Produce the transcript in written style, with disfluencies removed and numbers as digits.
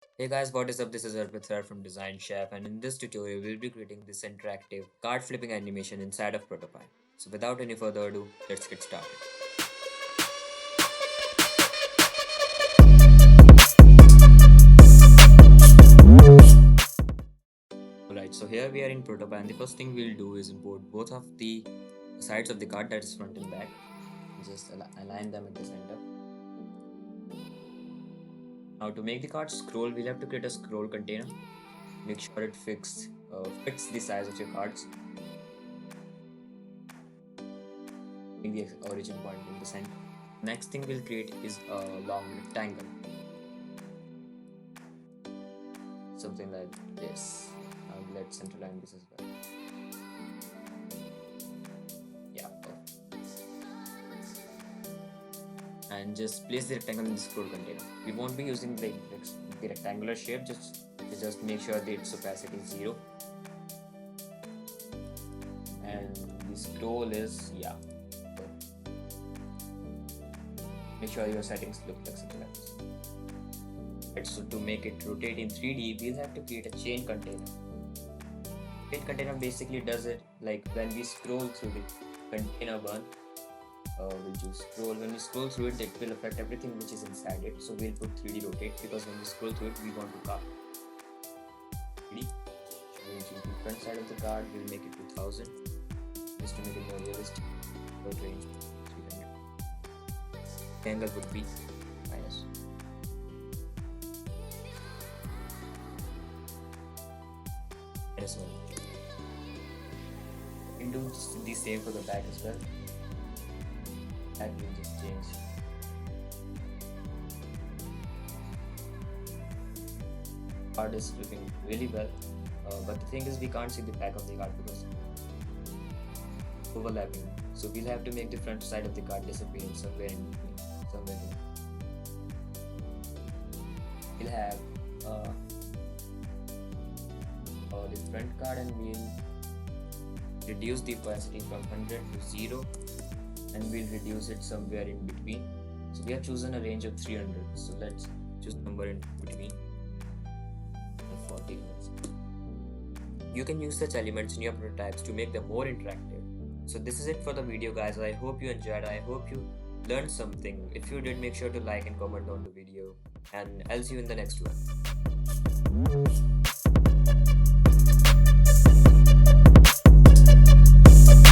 Hey guys, what is up? This is Arpit from DesignChef, and in this tutorial we'll be creating this interactive card flipping animation inside of Protopie. So without any further ado, let's get started. Alright, so here we are in Protopie, and the first thing we'll do is import both of the sides of the card, that is front and back. Just align them at the center. Now to make the card scroll, we'll have to create a scroll container. Make sure it fits the size of your cards. The origin point in the center. Next thing we'll create is a long rectangle, something like this. Let's centerline this as well. Yeah, and just place the rectangle in the scroll container. We won't be using the rectangular shape, just make sure that its opacity is 0 and the scroll is make sure your settings look like something like this. Right, so to make it rotate in 3D, we'll have to create a chain container. Chain container basically does it like when we scroll through the container one, when we scroll through it, it will affect everything which is inside it. So we'll put 3D rotate because when we scroll through it, we want to copy 3D. We'll choose the front side of the card, we'll make it 2000 just to make it more realistic. Range 300. Angle would be minus. Minus 1. You can do the same for the back as well. Back will just change. Card is flipping really well, but the thing is we can't see the back of the card because overlapping. So we'll have to make the front side of the card disappear somewhere in between, somewhere here. We'll have the front card and we'll reduce the opacity from 100 to 0 and we'll reduce it somewhere in between. So we have chosen a range of 300, so let's choose a number in between 40. You can use such elements in your prototypes to make them more interactive. So this is it for the video guys. I hope you enjoyed. I hope you learned something. If you did, make sure to like and comment on the video, and I'll see you in the next one.